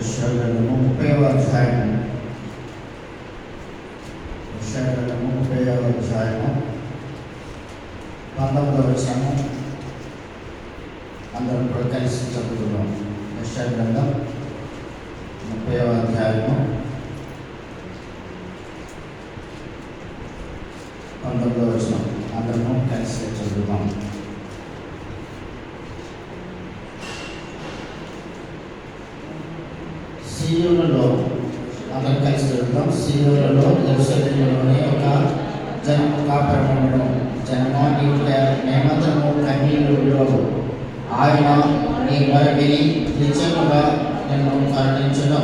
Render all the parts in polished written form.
యెషయా 30వ అధ్యాయం 19వ వచనం అందరం కూడా కలిసి చదువుతున్నాం. యెషయా గ్రంథం 30వ అధ్యాయము 19వ వచనం అందరం కలిసి చదువుతాం. సీయోనులో అందరం కలిసి చదువుతాం. సీయోనులో యెరూషలేములోనే ఒక జనము కాపురముండును. జనము నీవు మేమంతము కన్నీళ్లు విడువవు. ఆయన నీ మొర విని నిత్యముగా నిన్ను కరుణించును.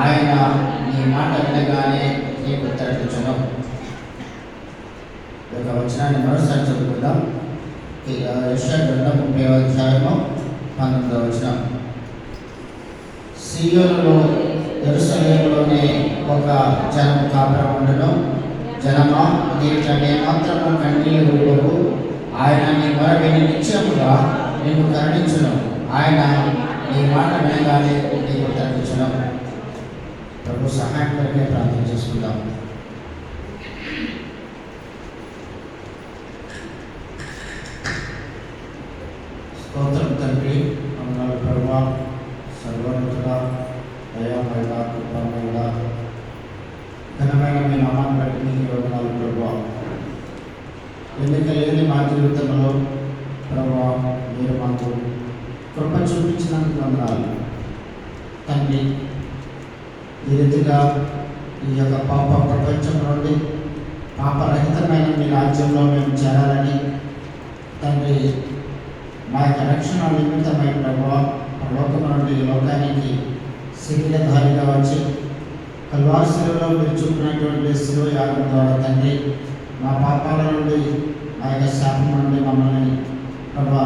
ఆయన నీ మాట వినగానే నీకు ఉత్తరించును. ఈ యొక్క వచనాన్ని మరోసారి చదువుకుందాం. యెషయా గ్రంథం 30వ అధ్యాయము 19వ వచనం. సీయోనులో యెరూషలేములోనే ఒక జనము కాపురముండును. జనమా నీవు మేమాత్రము కన్నీళ్లు విడువవు. ఆయన నీ మొర విని నిత్యముగా నిన్ను కరుణించును. ఆయన నీ మాట వినగానే నీకు ఉత్తరించును. ప్రభు సహాయం కొరకే ప్రార్థన చేసుకుందాం. స్తోత్రం తండ్రి, వందనాలు ప్రభువా, సర్వోన్నతుడా, దయామయుడా, కృపామయుడా, ఘనమైన మీ నామాన్ని బట్టి నీకు వందనాలు ప్రభువా. ఎన్నిక లేని మా జీవితంలో ప్రభువా మీరు మాకు కృప చూపించినందుకు వందనాలు తండ్రి. ఈ రీతిగా ఈ యొక్క పాప ప్రపంచం నుండి పాపరహితమైన మీ రాజ్యంలో మేము చేరాలని తండ్రి మా యొక్క రక్షణ నిమిత్తమై ప్రభువా లోకం నుండి లోకానికి శరీరధారిగా వచ్చి కల్వారి శిలువలో మీరు చూపినటువంటి శిలువ యాగం ద్వారా తండ్రి మా పాపాల నుండి ఆ యొక్క శాపం నుండి మమ్మల్ని ప్రభా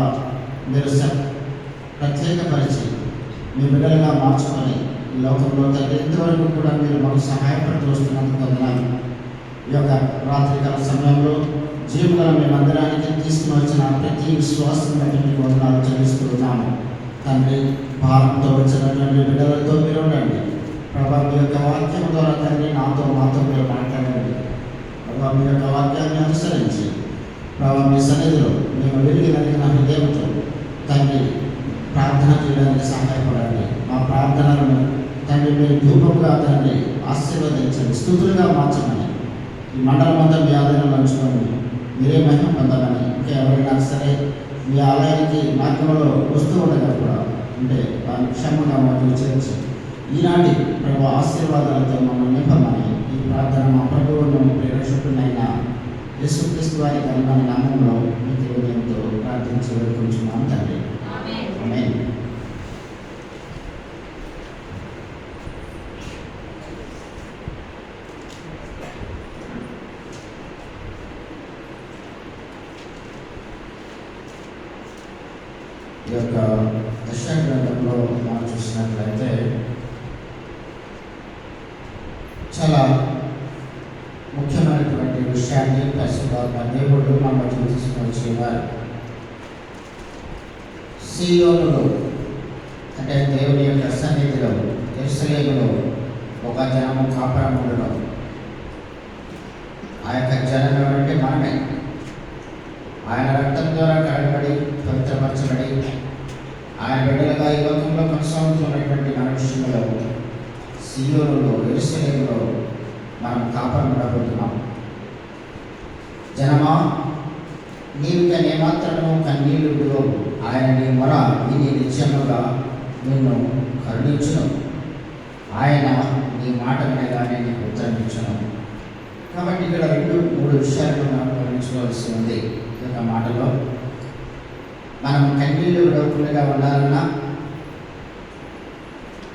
మీరు ప్రత్యేకపరిచి మీ బిడ్డలుగా మార్చుకొని ఈ లోకంలో తండ్రి ఇంతవరకు కూడా మీరు మాకు సహాయపడుతూ వస్తున్నందుకు వందనాలు. ఈ యొక్క రాత్రికాల సమయంలో జీవుల మీ మందిరానికి తీసుకుని వచ్చిన ప్రతి విశ్వాసం బట్టి మీకు వందనాలు చెల్లిస్తున్నాము తండ్రి. భారంతో వచ్చినటువంటి బిడ్డలతో మీరు ఉండండి ప్రభా. మీ యొక్క వాక్యం ద్వారా తండ్రి మాతో మీరు మాట్లాడండి ప్రభా. మీ యొక్క వాక్యాన్ని అనుసరించి ప్రభా మీ సన్నిధిలో మేము వెలిగి కలిగిన హృదయంతో తండ్రి ప్రార్థన చేయడానికి సహాయపడండి. మా ప్రార్థనలను తండ్రి మీరు ధూపంగా తండ్రి ఆశీర్వదించండి, స్తుతులుగా మార్చమని ఈ మండలం అంతా మీ ఆలయంలో ఉంచుకోండి. మీరే మహిమ పొందాలని ఇంకా ఎవరైనా సరే మీ ఆలయానికి మార్గంలో వస్తూ ఉండగా కూడా ఉంటే వారిని క్షేమంగా మాకు చేర్చి ఈనాటి ప్రభు ఆశీర్వాదాలతో మమ్మల్ని నింపమని ఈ ప్రార్థన మా ప్రభువును ప్రేరక్షకునైన యేసుక్రీస్తు వారి ఘనమైన నామంలో మీ హృదయంతో ప్రార్థించి వేడుకుంటున్నాం తండ్రి. ఆమేన్. ఈ యొక్క యెషయా గ్రంథంలో మనం చూసినట్లయితే చాలా ముఖ్యమైనటువంటి విషయాన్ని పరిశుద్ధాత్మ దేవుడు మన మధ్యలో తీసుకుని వచ్చేవారు. సీయోనులో అంటే దేవుని యొక్క సన్నిధిలో యెరూషలేములో ఒక జనము కాపురం ఉండడం. ఆ యొక్క జనం అంటే మనమే. ఆయన రక్తం ద్వారా కడగబడి పవిత్రపరచబడి ఆయన బిడ్డలుగా ఈ లోకంలో కొనసాగుతున్నటువంటి మన విషయంలో సీయోనులో యెరూషలేములో మనం కాపురం ఉండబోతున్నాం. జనమా నీవు ఏమాత్రము కన్నీళ్లు విడువవు. ఆయన నీ మొర విని నిత్యముగా నిన్ను కరుణించును. ఆయన నీ మాట వినగానే నీకు ఉత్తరించును. కాబట్టి ఇక్కడ 2-3 విషయాలను మనం గమనించుకోవాల్సి ఉంది. ఈ యొక్క మాటలో మనం కన్నీళ్లు విడవకుండా ఉండాలన్నా,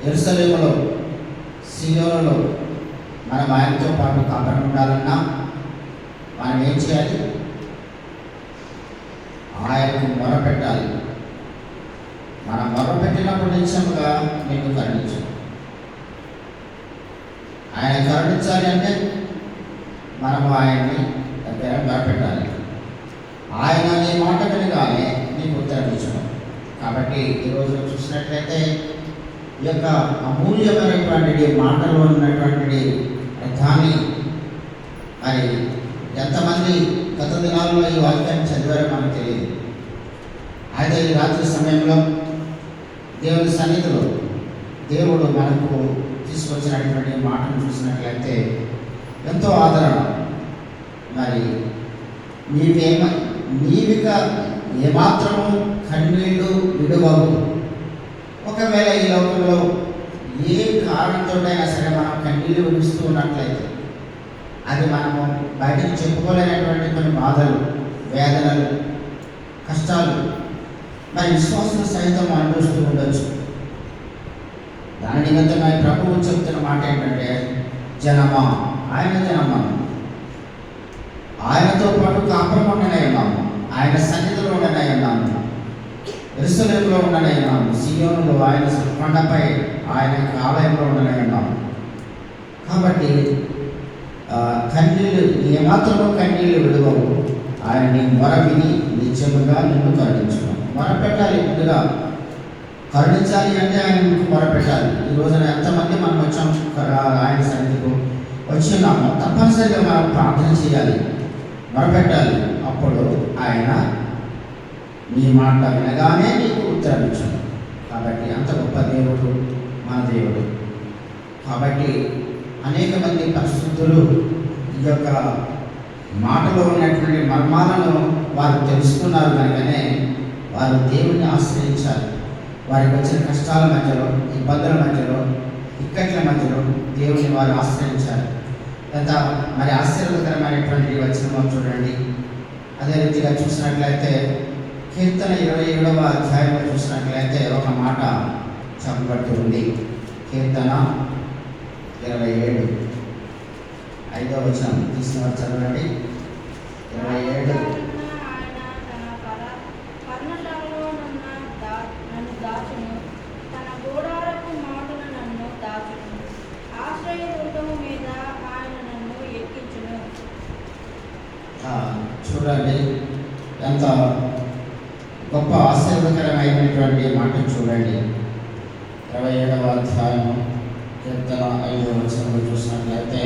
యెరూషలేములో సీయోనులో మనం ఆయనతో పాటు కాపురం ఉండాలన్నా మనం ఏం చేయాలి? ఆయనకు మొరపెట్టాలి. మనం మొరపెట్టినప్పుడు నిత్యముగా నిన్ను కరుణించు. ఆయన కరుణించాలి అంటే మనము ఆయన్ని దగ్గర మొరపెట్టాలి. ఆయన నీ మాట వినగానే నీకు ఉత్తరించడం. కాబట్టి ఈరోజు చూసినట్లయితే ఈ యొక్క అమూల్యమైనటువంటి మాటలో ఉన్నటువంటి అర్థాన్ని మరి ఎంతమంది గత దినాల్లో ఈ వాక్యాన్ని చదివారో మనకు తెలియదు. అయితే ఈ రాత్రి సమయంలో దేవుని సన్నిధిలో దేవుడు మనకు తీసుకొచ్చినటువంటి మాటను చూసినట్లయితే ఎంతో ఆదరణ. మరి నీవిక ఏమాత్రము కన్నీళ్ళు విడువవు. ఒకవేళ ఈ లోకంలో ఏ కారణంతోటైనా సరే మనం కన్నీళ్ళు విడుస్తూ ఉన్నట్లయితే అది మనము బయటకు చెప్పుకోలేనటువంటి కొన్ని బాధలు, వేదనలు, కష్టాలు మరి విశ్వాసం సహితం అనుభవిస్తూ ఉండొచ్చు. దాని నిమిత్తమై ప్రభువు చెప్తున్న మాట ఏంటంటే, జనమా, ఆయన జనమా, ఆయనతో పాటు కాపురం ఉండనే ఉన్నాము, ఆయన సన్నిధిలో ఉండనే ఉన్నాము, యెరూషలేములో ఉండనే ఉన్నాము, సీయోనులో ఆయన కొండపై ఆయన ఆలయంలో ఉండనే ఉన్నాము. కాబట్టి కన్నీళ్ళు ఏమాత్రమో కన్నీళ్ళు విడువవు. ఆయన నీ మొర విని నిత్యముగా నిన్ను కరుణించును. మొర పెట్టాలి, ముందుగా కరుణించాలి అంటే ఆయన మీకు మొర పెట్టాలి. ఈ రోజున ఎంతమంది మనం వచ్చాం ఆయన సన్నిధికి వచ్చి ఉన్నాము, తప్పనిసరిగా మనం ప్రార్థన చేయాలి, మొరపెట్టాలి. అప్పుడు ఆయన నీ మాట వినగానే నీకు ఉత్తరం ఇచ్చాడు. కాబట్టి అంత గొప్ప దేవుడు మన దేవుడు. కాబట్టి అనేక మంది పరిశుద్ధులు ఈ యొక్క మాటలో ఉన్నటువంటి మర్మాలను వారు తెలుసుకున్నారు కనుకనే వారు దేవుణ్ణి ఆశ్రయించాలి. వారికి వచ్చిన కష్టాల మధ్యలో, ఇబ్బందుల మధ్యలో, ఇక్కట్ల మధ్యలో దేవుని వారు ఆశ్రయించాలి. ఎంత మరి ఆశ్చర్యకరమైనటువంటి వచనం చూడండి. అదే రీతిగా చూసినట్లయితే కీర్తన 27వ అధ్యాయంలో చూసినట్లయితే ఒక మాట చెప్పబడుతూ ఉంది. కీర్తన 27 5వ వచనం తీసుకుని చదవండి. 27 చూడండి, ఎంత గొప్ప ఆశ్చర్యకరమైనటువంటి మాట చూడండి. 27వ అధ్యాయము కీర్తన 5వ వచనంలో చూసినట్లయితే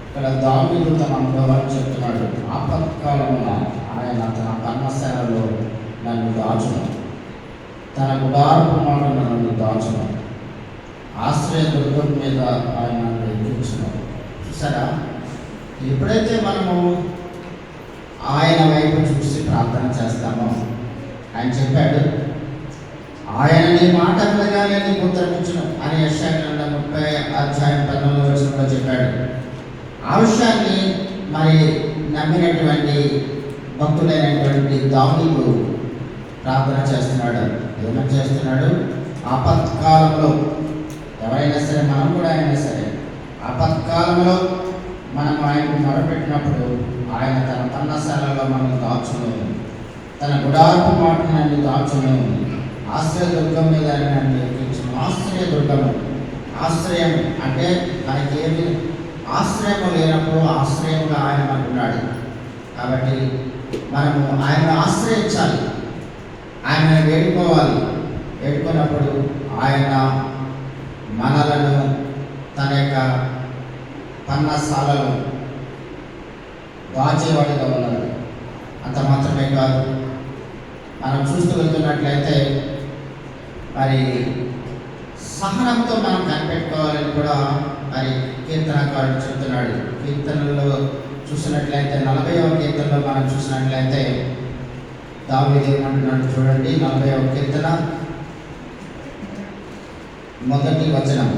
ఇక్కడ దావీదు తన అనుభవాన్ని చెప్తున్నాడు. ఆపత్కాలమున ఆయన తన పర్ణశాలలో నన్ను దాచును, తన గుడారపు మాటను నన్ను దాచును, ఆశ్రయ దుర్గం మీద ఆయన నన్ను ఎక్కించును. చూసారా, ఎప్పుడైతే మనము ఆయన వైపు చూసి ప్రార్థన చేస్తామో, ఆయన చెప్పాడు, ఆయన నీ మాట వినగానే నీకు ఉత్తరమిచ్చును అని యెషయా గ్రంథం 30:19 చెప్పాడు. ఆ విషయాన్ని మరి నమ్మినటువంటి భక్తులైనటువంటి దావీదు ప్రార్థన చేస్తున్నాడు. ఏమని చేస్తున్నాడు? ఆపత్కాలంలో ఎవరైనా సరే, మనం కూడా అయినా సరే, ఆపత్కాలంలో మనం ఆయనకు మొరపెట్టినప్పుడు ఆయన తన పర్ణశాలలో మనం దాచును, తన గుడారపు మాటను నన్ను దాచును, ఆశ్రయ దుర్గం మీద నన్ను ఎక్కించును. ఆశ్రయ దుర్గము, ఆశ్రయం అంటే మనకి ఏమి ఆశ్రయం లేనప్పుడు ఆశ్రయంగా ఆయన మనకున్నాడు. కాబట్టి మనము ఆయన ఆశ్రయించాలి, ఆయన వేడుకోవాలి. వేడుకున్నప్పుడు ఆయన మనలను తన యొక్క పర్ణశాలలో దాచేవాడిగా ఉన్నాడు. అంత మాత్రమే కాదు, మనం చూస్తూ వెళ్తున్నట్లయితే మరి సహనంతో మనం కనిపెట్టుకోవాలని కూడా మరి కీర్తనకారుడు చెప్తున్నాడు. కీర్తనలో చూసినట్లయితే 40వ కీర్తనలో మనం చూసినట్లయితే దావీదు ఏమంటున్నాడు చూడండి. 40వ కీర్తన 1వ వచనం,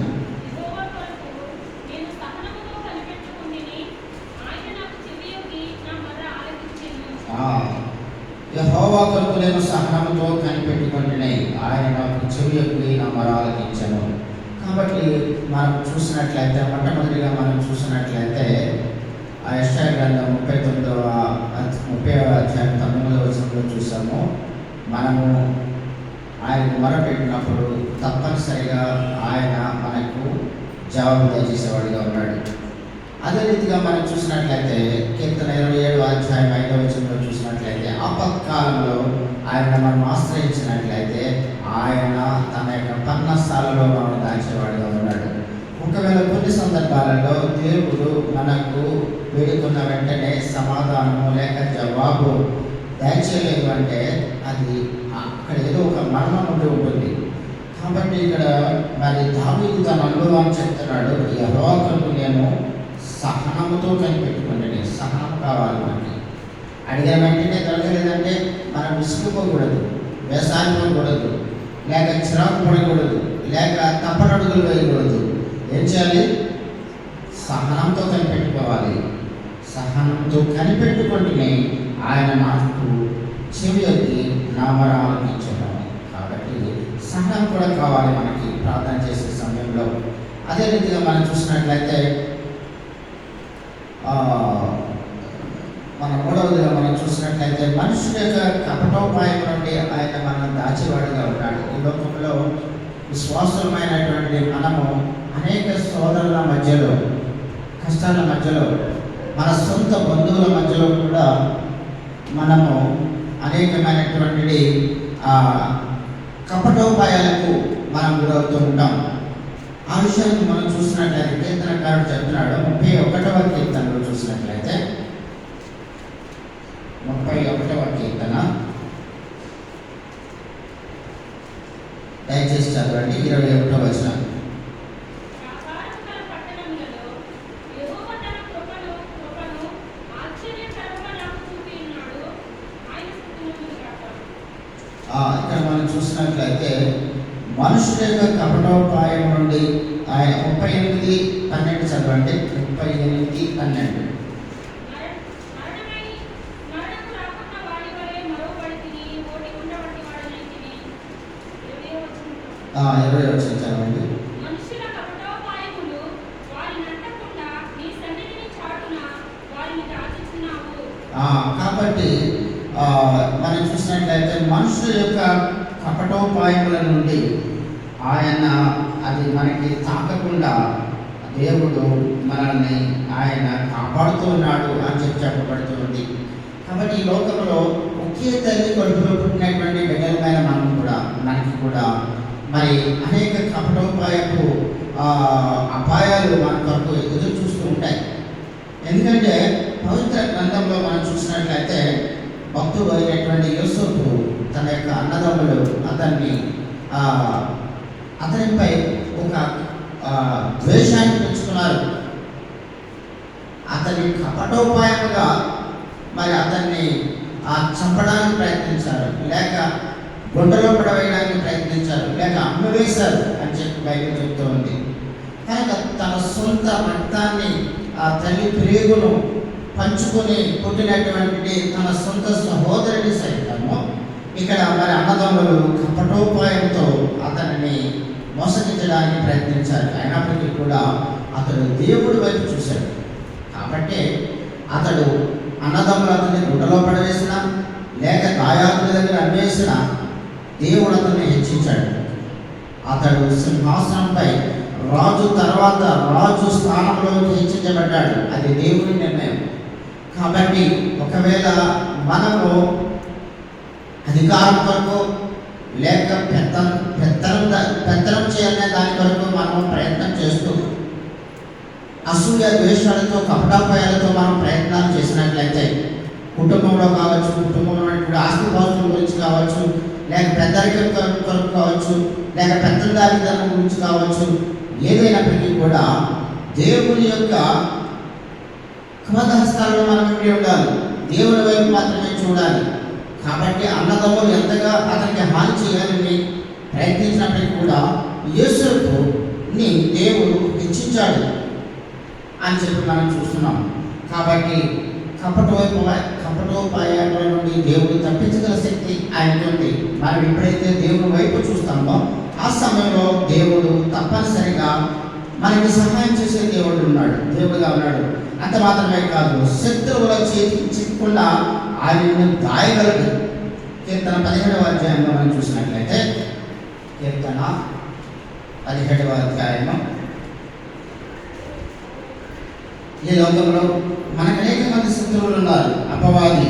యెహోవా కొరకు నేను సహనముతో కనిపెట్టుకుంటున్నాయి, ఆయన నాకు చెవియొగ్గి నా మొర ఆలకించెను. కాబట్టి మనం చూసినట్లయితే మొట్టమొదటిగా మనం చూసినట్లయితే ఆ యెషయా గ్రంథం 30వ అధ్యాయం 19వ వచనంలో చూసాము. మనము ఆయనకు మొరపెట్టినప్పుడు తప్పనిసరిగా ఆయన మనకు జవాబు దయచేసేవాడిగా ఉన్నాడు. అదే రీతిగా మనం చూసినట్లయితే కీర్తన 27వ అధ్యాయం 5వ వచనంలో చూసినట్లయితే ఆపత్కాలంలో ఆయన మనం ఆశ్రయించినట్లయితే ఆయన తన యొక్క పర్ణశాల స్థలాల్లో మనం దాచేవాడుగా ఉన్నాడు. ఒకవేళ కొన్ని సందర్భాలలో దేవుడు మనకు వేడుకున్న వెంటనే సమాధానము లేక జవాబు దయచేయలేదు అంటే అది అక్కడ ఏదో ఒక మరణం ఉండి ఉంటుంది. కాబట్టి ఇక్కడ మరి దావీదు తన అనుభవాన్ని చెప్తున్నాడు, యెహోవా కొరకు నేను సహనముతో కనిపెట్టుకుంటే సహనం కావాలి. మనకి అడిగిన వెంటనే దొరకలేదంటే మనం విసుగుకోకూడదు, వేసారిపోకూడదు, లేక చిరాకు పడకూడదు, లేక తప్పనడుగులు వేయకూడదు. ఏం చేయాలి? సహనంతో కనిపెట్టుకోవాలి. సహనంతో కనిపెట్టుకుంటూనే ఆయన నాకు చెవియొద్ది నా మొర ఆలకించాడు. కాబట్టి సహనం కూడా కావాలి మనకి ప్రార్థన చేసే సమయంలో. అదే రీతిగా మనం చూసినట్లయితే మన మూడవదిగా మనం చూసినట్లయితే మనుషుల యొక్క కపటోపాయం నుండి ఆయన మనం దాచేవాడుగా ఉన్నాడు. ఈ లోకంలో విశ్వాసమైనటువంటి మనము అనేక సోదరుల మధ్యలో, కష్టాల మధ్యలో, మన సొంత బంధువుల మధ్యలో కూడా మనము అనేకమైనటువంటి కపటోపాయాలకు మనం గురవుతూ ఉంటాం. ఆ విషయాన్ని మనం చూసినట్లయితే కీర్తనకారుడు చెప్తున్నాడు. 31వ కీర్తనలో చూసినట్లయితే 31వ కీర్తన దయచేసి చదవండి. 21వ వచనం. ఇక్కడ మనం చూసినట్లయితే మనుషుల యొక్క కపటోపాయం నుండి ఆయన 38:12 చదవండి. 38:12. ఎవరో వచ్చి చదవండి. కాబట్టి మనం చూసినట్లయితే మనుషుల యొక్క కపటోపాయముల నుండి ఆయన అది మనకి తాకకుండా దేవుడు మనల్ని ఆయన కాపాడుతూ ఉన్నాడు అని చెప్పబడుతుంది. కాబట్టి ఈ లోకంలో ఒకే తల్లి కడుపులో పుట్టినటువంటి బిడ్డలమైన మనకి కూడా మరి అనేక కపటోపాయపు అపాయాలు మన కొరకు ఎదురు చూస్తూ ఉంటాయి. ఎందుకంటే పవిత్ర గ్రంథంలో మనం చూసినట్లయితే భక్తుడు అయినటువంటి యోసేపు తన యొక్క అన్నదమ్ములు అతనిపై ఒక ద్వేషాన్ని పెంచుకున్నారు. అతని కపటోపాయముగా మరి అతన్ని చంపడానికి ప్రయత్నించారు, లేక గుండెలో పడవేయడానికి ప్రయత్నించారు, లేక అమ్మివేశారు అని చెప్పి బైబిల్ చెప్తూ ఉంది. కనుక తన సొంత రక్తాన్ని ఆ తల్లి ప్రేగును పంచుకొని పుట్టినటువంటి తన సొంత సహోదరుని సైతము ఇక్కడ మరి అన్నదమ్ములు కపటోపాయంతో అతనిని మోసగించడానికి ప్రయత్నించారు. అయినప్పటికీ కూడా అతడు దేవుడి వైపు చూశాడు. కాబట్టి అతడు అన్నదమ్ములు అతన్ని గుడ్డలో పడవేసిన, లేక దాయాదుల దగ్గర అన్వేషణ, దేవుడు అతన్ని హెచ్చించాడు. అతడు సింహాసనంపై రాజు తర్వాత రాజు స్థానంలో హెచ్చించబడ్డాడు. అది దేవుని నిర్ణయం. కాబట్టి ఒకవేళ మనము అధికారం కొరకు లేక పెత్తనం చేయాలనే దాని కొరకు మనము ప్రయత్నం చేస్తూ అసూయ ద్వేషాలతో కపటాపాయాలతో మనం ప్రయత్నాలు చేసినట్లయితే కుటుంబంలో కావచ్చు, కుటుంబంలో ఆస్తిపాస్తుల గురించి కావచ్చు, లేక పెద్దరికం కొరకు కావచ్చు, లేక పెద్దదారితనం గురించి కావచ్చు, ఏదైనప్పటికీ కూడా దేవుని యొక్క క్రోధహస్తాలను మనం ఉండాలి. దేవుని వైపు మాత్రమే చూడాలి. కాబట్టి అన్నదమ్ములు ఎంతగా అతనికి హాని చేయాలని ప్రయత్నించినప్పటికీ కూడా యోసేపుని దేవుడు హెచ్చించాడు అని చెప్పి మనం చూస్తున్నాం. కాబట్టి కపటోపాయాల నుండి దేవుడు తప్పించగల శక్తి ఆయనకుంది. మనం ఎప్పుడైతే దేవుని వైపు చూస్తామో ఆ సమయంలో దేవుడు తప్పనిసరిగా మనకి సహాయం చేసే దేవుడుగా ఉన్నాడు. అంత మాత్రమే కాదు, శత్రువుల చేతికి చిక్కకుండా ఆయనను దాయగలడు. కీర్తన 17వ అధ్యాయంలో మనం చూసినట్లయితే కీర్తన 17వ అధ్యాయము, ఈ లోకంలో మనకు అనేక మంది శత్రువులు ఉన్నారు. అపవాది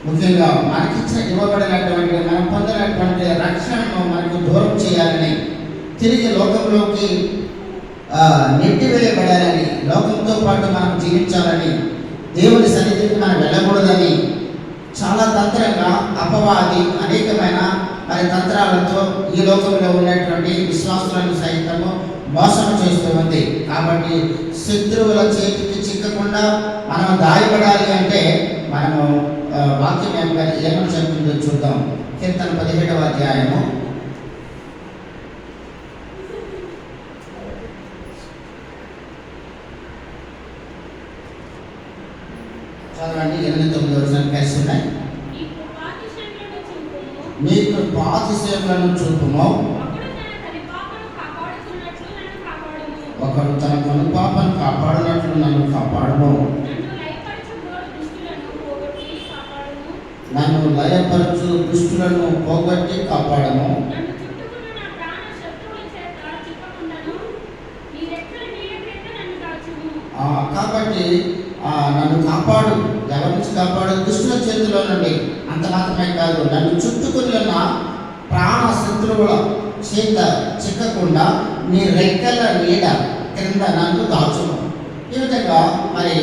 ముఖ్యంగా ఇవ్వబడినటువంటి మనం పొందినటువంటి రక్షణను మనకు దూరం చేయాలని తిరిగి లోకంలోకి నెట్టివేయబడాలని, లోకంతో పాటు మనం జీవించాలని, దేవుని సన్నిధికి మనం వెళ్ళకూడదని చాలా తంత్రంగా అపవాది అనేకమైన మరి తంత్రాలతో ఈ లోకంలో ఉన్నటువంటి విశ్వాసులను సైతము మోసం చేస్తూ ఉంది. కాబట్టి శత్రువుల చేతికి చిక్కకుండా మనం దాయపడాలి అంటే మనము వాక్యం ఏమని చెప్తుందో చూద్దాం. కీర్తన 17వ అధ్యాయము చదవండి. 8-9 వచనాలు కలిసి ఉన్నాయి. నీకు పాతిశేములను చూపుము, ఒకడు తన కనుపాపను కాపాడినట్లు నన్ను కాపాడుము. నన్ను లయపరచు దుష్టులను పోగొట్టి కాపాడము. కాబట్టి నన్ను కాపాడు. ఎవరి నుంచి కాపాడు? దుష్టుల చేతిలో నుండి. అంత మాత్రమే కాదు, నన్ను చుట్టుకుని ఉన్న ప్రాణ శత్రువుల చేత చిక్కకుండా నీ రెక్కల నీడ క్రింద నన్ను దాచును. ఈ విధంగా మరి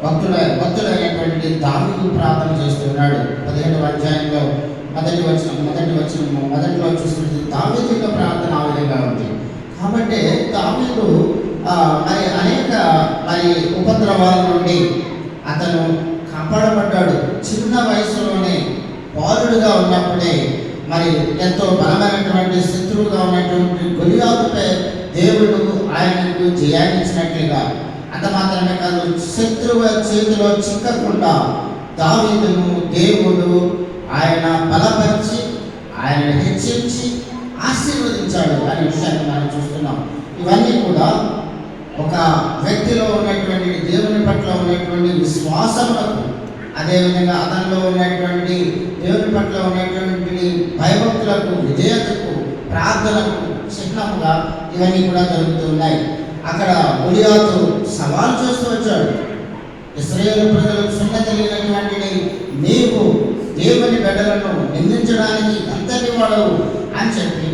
భక్తుడైనటువంటి దావీదు ప్రార్థన చేస్తున్నాడు. 17వ అధ్యాయంలో మొదటిలో చూసినట్టు దావీదు యొక్క ప్రార్థన ఆ విధంగా ఉంది. కాబట్టి దావీదు మరి అనేక ఉపద్రవాల నుండి అతను కాపాడబడ్డాడు. చిన్న వయసులోనే బాలుడుగా ఉన్నప్పుడే మరి ఎంతో బలమైనటువంటి శత్రువుగా ఉన్నటువంటి గొలియాతుపై దేవుడు ఆయనకు జయాన్నిచ్చినట్లుగా, అంత మాత్రమే కాదు, శత్రువు చేతిలో చిక్కకుండా దావీదును దేవుడు ఆయన బలపరిచి ఆయన హెచ్చించి ఆశీర్వదించాడు అనే విషయాన్ని మనం చూస్తున్నాం. ఇవన్నీ కూడా ఒక వ్యక్తిలో ఉన్నటువంటి దేవుని పట్ల ఉన్నటువంటి విశ్వాసములకు, అదేవిధంగా అతనిలో ఉన్నటువంటి దేవుని పట్ల ఉన్నటువంటి భయభక్తులకు, విధేయతకు, ప్రార్థనకు చిహ్నముగా ఇవన్నీ కూడా జరుగుతున్నాయి. అక్కడ గొలియాతు సవాల్ చేస్తూ వచ్చాడు. ఇశ్రాయేలు ప్రజలకు సున్నతి లేనటువంటి నీవు దేవుని బిడ్డలను నిందించడానికి అంతటి వాడవు అని చెప్పి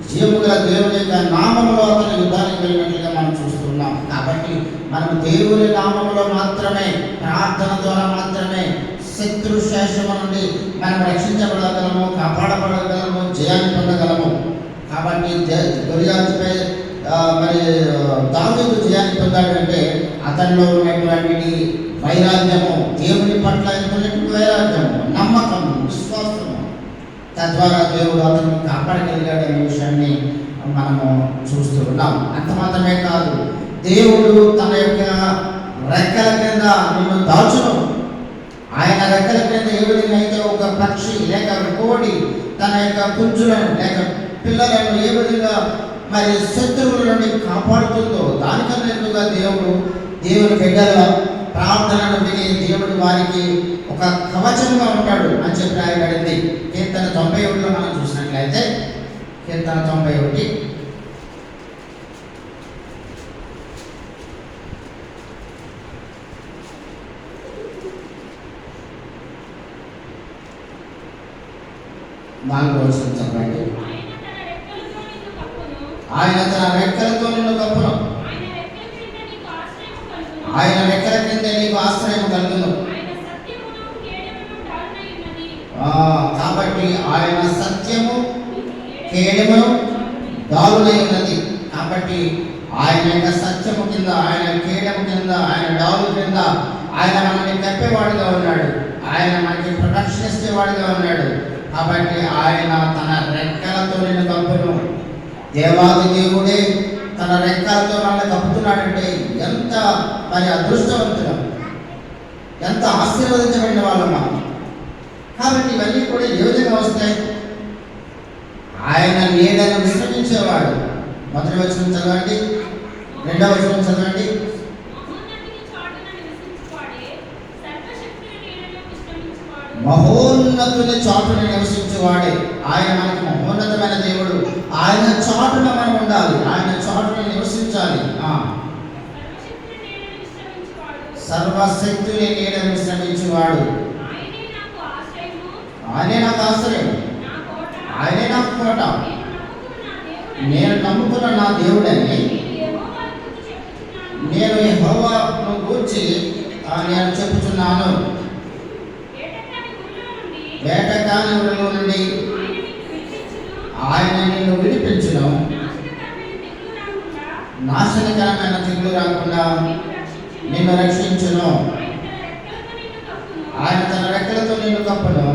జీవముగల దేవుని యొక్క నామములో అతను యుద్ధానికి వెళ్ళినట్లుగా మనం చూస్తున్నాం. కాబట్టి మనం దేవుని నామములో మాత్రమే, ప్రార్థన ద్వారా మాత్రమే శత్రు శేషము నుండి మనం రక్షించబడగలము, కాపాడబడగలము, జయాన్ని పొందగలము. కాబట్టి గొలియాతుపై మరి దావీదు జయాన్ని పొందాడంటే అతనిలో ఉన్నటువంటి వైరాగ్యము, దేవుని పట్ల ఉన్నటువంటి వైరాగ్యము, నమ్మకము, విశ్వాసము, తద్వారా దేవుడు అతన్ని కాపాడగలిగాడనే విషయాన్ని మనము చూస్తూ ఉన్నాం. అంత మాత్రమే కాదు, దేవుడు తన యొక్క రెక్కల కింద నిన్ను దాచును. ఆయన రెక్కల కింద ఏ విధంగా అయితే ఒక పక్షి లేక కోడి తన యొక్క పుంజులను లేక పిల్లలను ఏ విధంగా మరి శత్రువుల నుండి కాపాడుతుందో, దానికన్నా ఎక్కువగా దేవుని బిడ్డల ప్రార్థనను విని దేవుడు వారికి ఒక కవచంగా ఉంటాడు అని చెప్పి రాయబడింది. కీర్తన 91లో మనం చూసినట్లయితే, కీర్తన 91 4వ వచనం చెప్పండి. ఆయన తన రెక్కలతో నిన్ను కప్పును, ఆయన రెక్కల కింద నీకు ఆశ్రయం కలుగును. కాబట్టి ఆయన సత్యము కేడమును డాలునై ఉన్నది. కాబట్టి ఆయన యొక్క సత్యము కింద, ఆయన కేడము కింద, ఆయన డాలు కింద ఆయన మనల్ని కప్పేవాడుగా ఉన్నాడు. ఆయన మనకి ప్రొటెక్షన్ ఇచ్చేవాడుగా ఉన్నాడు. కాబట్టి ఆయన తన రెక్కలతో నిన్ను కప్పును. దేవాది దేవుడే తన రెక్కలతో మనల్ని కప్పుతున్నాడంటే ఎంత మరి అదృష్టవంతులం, ఎంత ఆశీర్వదించబడిన వాళ్ళమ్మా. కాబట్టి ఇవన్నీ కూడా ఏ విధంగా వస్తాయి? ఆయన నీడను విశ్రమించేవాడు. మొదటి వచనం చదవండి, 2వ వచనం చదవండి. మహోన్నతుని చాటున నివసించేవాడే. ఆయన మనకి మహోన్నతమైన దేవుడు. ఆయన చాటున మనం ఉండాలి, ఆయన చాటున నివసించాలి. సర్వశక్తుని నీడను విశ్రమించేవాడు. ఆయనే నాకు ఆశ్రయం, ఆయనే నాకు కోట. నేను నమ్ముకున్న నా దేవుడని నేను యెహోవాను గూర్చి నేను చెప్పుచున్నాను. వేటకాని ఊరిలో నుండి ఆయన నిన్ను విడిపించును, నాశనకరమైన తెగులు రాకుండా నిన్ను రక్షించును. ఆయన తన రెక్కలతో నిన్ను కప్పును,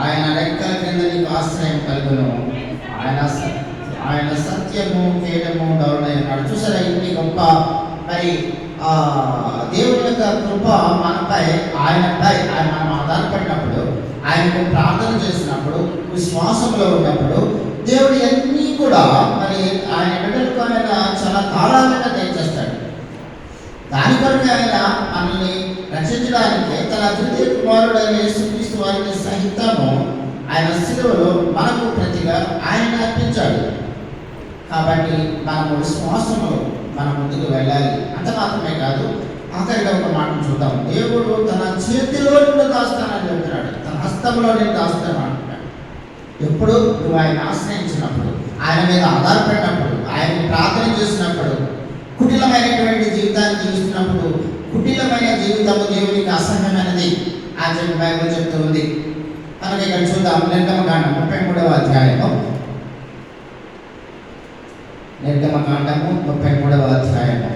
ఆయన రెక్కల క్రింద నీకు ఆశ్రయం కలుగును. ఆయన సత్యము కేడము డౌనైనాడు. చూసారా ఇన్ని గొప్ప మరి దేవుని యొక్క కృప మనపై మనం ఆధారపడినప్పుడు, ఆయనకు ప్రార్థన చేసినప్పుడు, విశ్వాసంలో ఉన్నప్పుడు దేవుడు అన్నీ కూడా మరి ఆయన బిడ్డలకు ఆయన చాలా కాలాలుగా దయచేస్తాడు. దాని కొరకు ఆయన మనల్ని రక్షించడానికి తన ద్వితీయ కుమారుడైన యేసుక్రీస్తు వారిని సహితము ఆయన శిలువలో మనకు ప్రతిగా ఆయన అర్పించాడు. కాబట్టి మనము విశ్వాసంలో మనం ముందుకు వెళ్ళాలి. అంత మాత్రమే కాదు, ఆఖరిగా ఒక మాట చూద్దాం. దేవుడు తన చేతిలో నిన్ను దాస్తానని చెప్తున్నాడు, తన హస్తంలో నేను దాస్తాను అంటున్నాడు. ఎప్పుడు నువ్వు ఆయన ఆశ్రయించినప్పుడు, ఆయన మీద ఆధారపడినప్పుడు, ఆయనకు ప్రార్థన చేసినప్పుడు, కుటిలమైనటువంటి జీవితాన్ని జీవిస్తున్నప్పుడు, కుటిలమైన జీవితము దేవునికి అసహ్యమైనది అని చెప్పి బైబిల్ చెప్తూ ఉంది. కనుక ఇక్కడ చూద్దాం. నిర్గమకాండం 33వ అధ్యాయము, నిర్గమకాండము 33వ అధ్యాయము.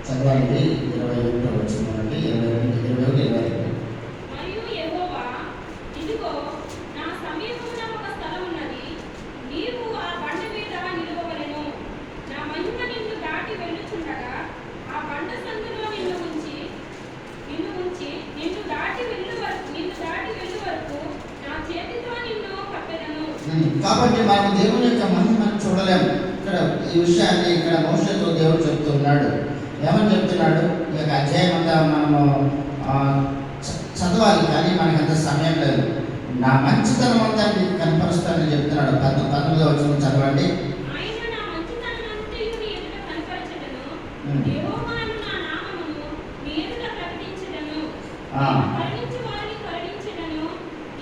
చదవండి. 21వ వచనం నుండి 22. మరియు యెహోవా, ఇదిగో నా సమీపమున ఒక స్థలం ఉన్నది, నీవు ఆ బండ మీద నిలువవలెను. నా మహిమ నిన్ను దాటి వెళ్ళుచుండగా ఆ బండ సందులో నిన్ను ఉంచి నిన్ను దాటి వెళ్ళు వరకు నా చేతితో నిన్ను కప్పెదను. కాబట్టి మనం దేవుని యొక్క మహిమను చూడలేము. ఇక్కడ ఈ విషయాన్ని ఇక్కడ మోషేతో దేవుడు చెప్తున్నాడు. ఏమని చెప్తున్నాడు? ఈ యొక్క అధ్యాయం అంతా మనము చదవాలి, కానీ మనకు అంత సమయం లేదు. నా మంచితనం అంతా మీకు కనపరుస్తానని చెప్తున్నాడు. 19వ వచనం చదవండి. ఆయన నా మంచితనమంతయు నీ ఎదుట కనపరచెదను, యెహోవా అను నా నామమును నీ ఎదుట ప్రకటించెదను. కరుణించు వారిని కరుణించెదను,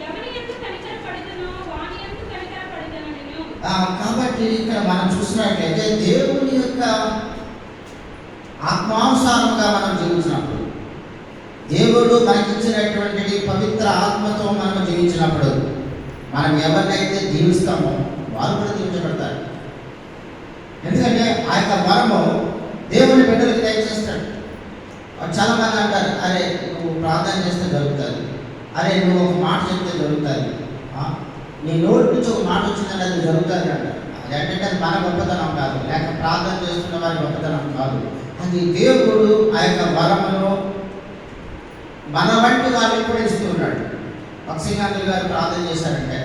ఎవరి యందు కనికరపడెదనో వాని యందు కనికరపడెదనెను. కాబట్టి ఇక్కడ మనం చూసినట్లయితే దేవుని యొక్క ఆత్మానుసారంగా మనం జీవించినప్పుడు, దేవుడు మనకిచ్చినటువంటి పవిత్ర ఆత్మతో మనం జీవించినప్పుడు, మనం ఎవరినైతే జీవిస్తామో వారు కూడా జీవించబడతారు. ఎందుకంటే ఆ యొక్క వరము దేవుని బిడ్డలకు దయచేస్తాడు. చాలా మంది అంటారు, అరే నువ్వు ప్రార్థన చేస్తే జరుగుతుంది, అరే నువ్వు ఒక మాట చెప్తే జరుగుతుంది, నీ నోటి నుంచి ఒక మాట వచ్చిందంటే అది జరుగుతుంది అంటారు. అది ఏంటంటే అది మన గొప్పతనం కాదు, లేక ప్రార్థన చేస్తున్న వారి గొప్పతనం కాదు. అది దేవుడు ఆ యొక్క వరమును మన వంటి వారికి కూడా ఇస్తూ ఉన్నాడు. పక్షిగాంధులు గారు ప్రార్థన చేశారంటే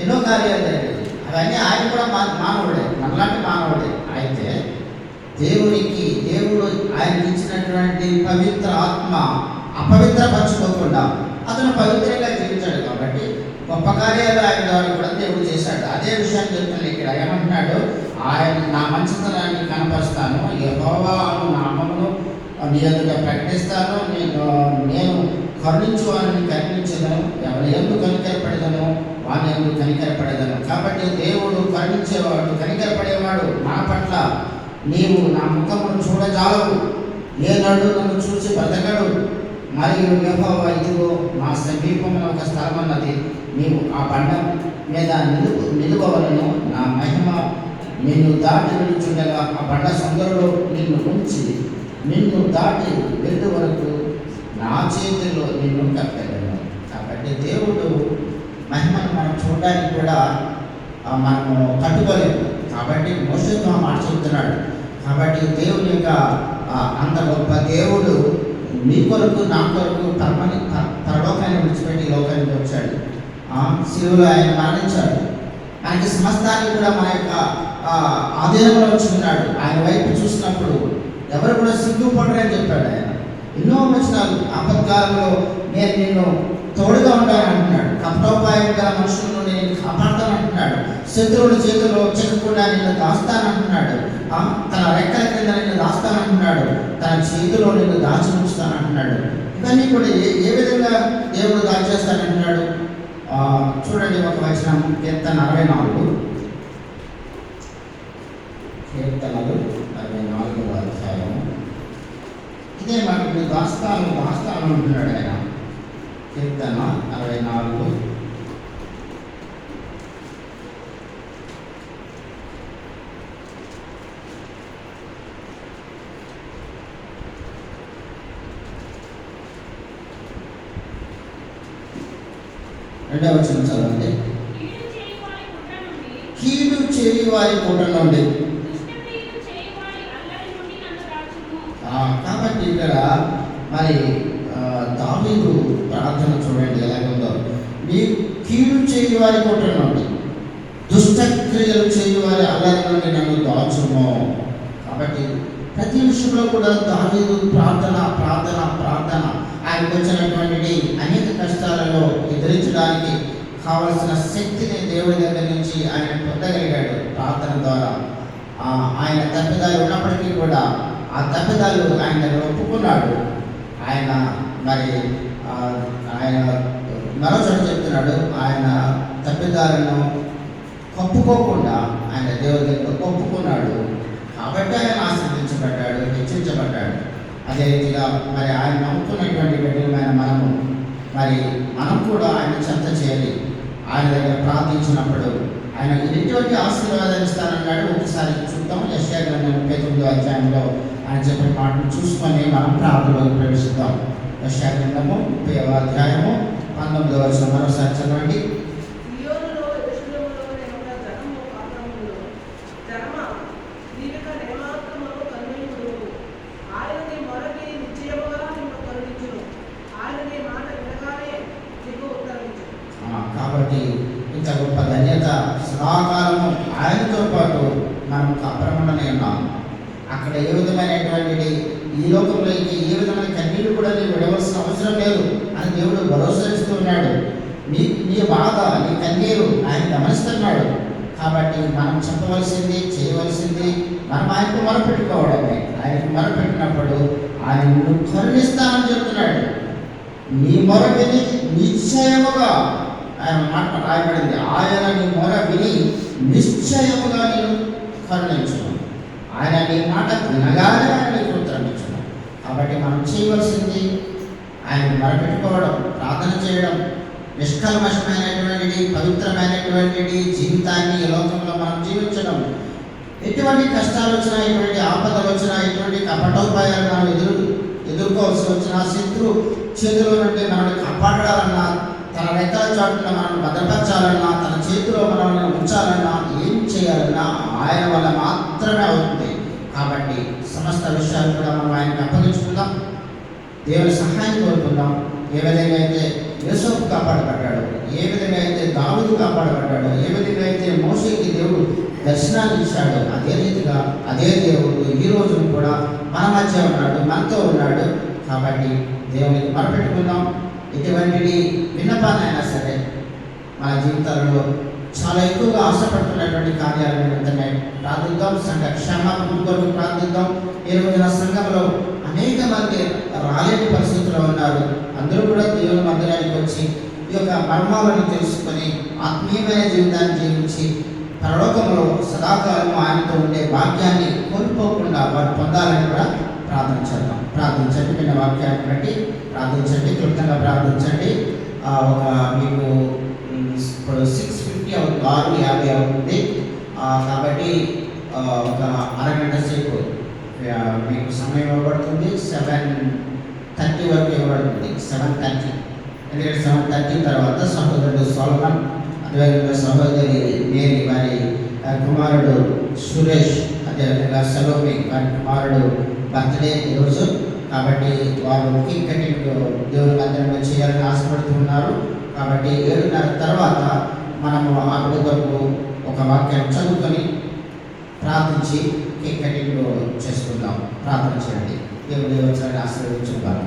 ఎన్నో కార్యాలు జరిగాయి. అవన్నీ ఆయన కూడా మానవుడే, మనలాంటి మానవుడే. అయితే దేవుడు ఆయనకి ఇచ్చినటువంటి పవిత్ర ఆత్మ అపవిత్రపరచుకోకుండా అతను పవిత్రంగా జీవించాడు. కాబట్టి గొప్ప కార్యాలు ఆయన ద్వారా కూడా దేవుడు చేశాడు. అదే విషయాన్ని చెప్తున్నాను ఇక్కడ. ఏమంటున్నాడు? ఆయన నా మంచితనాన్ని కనపరుస్తాను, యెహోవా అను నామమును నీ ఎదుట ప్రకటిస్తాను, నేను కరుణించు వారిని కరుణించదను, ఎవరి యందు కనికరపడేదను వాని యందు కనికరపడేదను. కాబట్టి దేవుడు కరుణించేవాడు, కనికరపడేవాడు. మన పట్ల నీవు నా ముఖమును చూడజాలవు, ఏనాడు నన్ను చూసి బ్రతకడు. మరియు యెహోవా, ఇదిగో నా సమీపమున ఒక స్థలం అన్నది, నీవు ఆ బండ మీద నిలువవలను. నా మహిమ నిన్ను దాటి వెళ్ళుచుండగా ఆ బండ సందులో నిన్ను ఉంచి నిన్ను దాటి వెళ్ళు వరకు నా చేతిలో నిన్ను కప్పెదను. కాబట్టి దేవుడు మహిమను మనం చూడడానికి కూడా మనము తట్టుకోలేము. కాబట్టి మోషేతో మాట చెప్తున్నాడు, కాబట్టి దేవుని యొక్క అంత గొప్ప దేవుడు మీ కొరకు నా కొరకు పరలోకాన్ని విడిచిపెట్టి ఈ లోకానికి వచ్చాడు. శిలువలో ఆయన మరణించాడు. మనకి సమస్తాన్ని కూడా మన యొక్క ఆధీనంలో ఉంచుకున్నాడు. ఆయన వైపు చూసినప్పుడు ఎవరు కూడా సిగ్గుపడరని చెప్పాడు ఆయన. ఎన్నో వచనాలు, ఆపత్కాలంలో నేను నిన్ను తోడుగా ఉంటానంటున్నాడు. కపటోపాయం గల మనుషుల నుండి నేను కాపాడుతానంటున్నాడు. శత్రువుల చేతుల్లో చిక్కకుండా నిన్ను దాస్తానంటున్నాడు. తన రెక్కల క్రింద నిన్ను దాస్తానంటున్నాడు. తన చేతిలో నిన్ను దాచి ఉంచుతానంటున్నాడు. ఇవన్నీ కూడా ఏ విధంగా దేవుడు దాచేస్తానంటున్నాడు? చూడండి ఒక వచనం, కీర్తన 64, కీర్తనలు 64వ అధ్యాయం. ఇదే మనకు దాస్తాను అంటున్నాడు ఆయన. కీర్తన 64 రెండవ వచనం చదవండి. కీడు చేయు వారి కుట్ర నుండి. కాబట్టి ఇక్కడ మరి దావీదు ప్రార్థన చూడండి ఎలాగుందో. మీ కీడు చేయు వారి కుట్ర నుండి, దుష్టక్రియలు చేయు వారి అల్లరి నుండి నన్ను దాచుము. కాబట్టి ప్రతి విషయంలో కూడా దావీదు ప్రార్థన. ఆయనకు వచ్చినటువంటి అనేక కష్టాలలో ఎదిరించడానికి కావలసిన శక్తిని దేవుడి దగ్గర నుంచి ఆయన పొందగలిగాడు ప్రార్థన ద్వారా. ఆయన తప్పిదాలు ఉన్నప్పటికీ కూడా ఆ తప్పిదాలు ఆయన దగ్గర ఒప్పుకున్నాడు. ఆయన మరో చోట చెప్తున్నాడు, ఆయన తప్పిదాలను కప్పుకోకుండా ఆయన దేవుడి దగ్గర ఒప్పుకున్నాడు. కాబట్టి ఆయన ఆశీర్వదించబడ్డాడు, హెచ్చించబడ్డాడు. అదే రీతిగా ఆయన నమ్ముకున్నటువంటి బిడ్డలమైన మనం కూడా ఆయన చెంత చేయాలి. ఆయన దగ్గర ప్రార్థించినప్పుడు ఆయన ఎటువంటి ఆశీర్వాదాలు ఇస్తానన్నాడు. ఒకసారి చూద్దాం. యెషయా గ్రంథం 39వ అధ్యాయంలో ఆయన చెప్పిన మాటను చూసుకొని మనం ప్రార్థనలోకి ప్రవేశిద్దాం. యెషయా గ్రంథము 30వ అధ్యాయము 19వ వచనం మరోసారి చదవండి. కాబట్టి ఇంత గొప్ప ధన్యత సదాకాలము ఆయనతో పాటు మనం కాపురముండనే ఉన్నాం. అక్కడ ఏ విధమైనటువంటి ఈ లోకంలో ఏ విధమైన కన్నీళ్ళు కూడా నీవు విడవలసిన అవసరం లేదు అని దేవుడు భరోసా ఇస్తూ ఉన్నాడు. నీ బాధ, నీ కన్నీరు ఆయన గమనిస్తున్నాడు. కాబట్టి మనం చెప్పవలసింది, చేయవలసింది మనం ఆయనకు మొరపెట్టుకోవడమే. ఆయనకు మొరపెట్టినప్పుడు ఆయన నిన్ను కరుణిస్తానని చెప్తున్నాడు. నీ మొర విని నిశ్చయముగా, ఆయన మాట రాయబడింది, ఆయన నీ మొర విని నిశ్చయముగా నేను కరుణించును. ఆయన నీ మాట వినగానే ఆయన నీకు ఉత్తరం ఇచ్చును. కాబట్టి మనం చేయవలసింది ఆయనకు మొరపెట్టుకోవడం, ప్రార్థన చేయడం, నిష్కల్మషమైనటువంటి పవిత్రమైనటువంటి జీవితాన్ని ఈ లోకంలో మనం జీవించడం. ఎటువంటి కష్టాలు వచ్చినా, ఎటువంటి ఆపదలు వచ్చినా, ఎటువంటి కపటోపాయాలు మనం ఎదుర్కోవాల్సి వచ్చినా, శత్రు చేతిలో నుండి మనల్ని కాపాడాలన్నా, తన రెక్కల చాటున మనల్ని భద్రపరచాలన్నా, తన చేతిలో మనల్ని ఉంచాలన్నా, ఏం చేయాలన్నా ఆయన వల్ల మాత్రమే అవుతుంది. కాబట్టి సమస్త విషయాలు కూడా మనం ఆయనకు అప్పగించుకుందాం, దేవుని సహాయం కోరుకుందాం. ఏ విధంగా అయితే యోసేపు కాపాడబడ్డాడు, ఏ విధంగా అయితే దావీదు కాపాడబడ్డాడు, ఏ విధంగా అయితే మోషేకి దేవుడు దర్శనాన్ని ఇచ్చాడు, అదే రీతిగా అదే దేవుడు ఈ రోజు కూడా మన మధ్య ఉన్నాడు, మనతో ఉన్నాడు. కాబట్టి దేవునికి మొరపెట్టుకుందాం. ఎటువంటి విన్నపాన్నైనా సరే మన జీవితాలలో చాలా ఎక్కువగా ఆశపడుతున్నటువంటి కార్యాలు నిమిత్తమై ప్రార్థిద్దాం. సంఘ క్షేమాభివృద్ధి కొరకు ప్రార్థిద్దాం. ఈ రోజున సంఘంలో అనేక మంది రాలేని పరిస్థితుల్లో ఉన్నారు. అందరూ కూడా దేవుని మందిరానికి వచ్చి ఈ యొక్క మర్మాలను తెలుసుకొని ఆత్మీయమైన జీవితాన్ని జీవించి పరలోకంలో సదాకాలం ఆయనతో ఉండే భాగ్యాన్ని కోల్పోకుండా వారు పొందాలని కూడా ప్రార్థన చేద్దాం. ప్రార్థించండి, విన్న వాక్యాన్ని బట్టి ప్రార్థించండి, క్లుప్తంగా ప్రార్థించండి. మీకు ఇప్పుడు 6:50 అవుతుంది, 6:50 అవుతుంది. కాబట్టి ఒక అరగంట సేపు మీకు సమయం ఇవ్వబడుతుంది. 7:30 వరకు ఇవ్వబడుతుంది. 7:30, ఎందుకంటే 7:30 తర్వాత సహోదరుడు సోలమన్, అదేవిధంగా సహోదరి మేరీ, వారి కుమారుడు సురేష్, అదేవిధంగా సలోమి వారి కుమారుడు బర్త్డే ఈరోజు. కాబట్టి వారు కేక్ కటింగ్ దేవుని మందిరంలో చేయాలని ఆశపడుతున్నారు. కాబట్టి 7:30 తర్వాత మనము అప్పటి వరకు ఒక వాక్యాన్ని చదువుకొని ప్రార్థించి కేక్ కటింగ్ చేసుకుందాం. ప్రార్థన చేయండి. దేవుడి వచనాన్ని ఆశీర్వదించుకుందాం.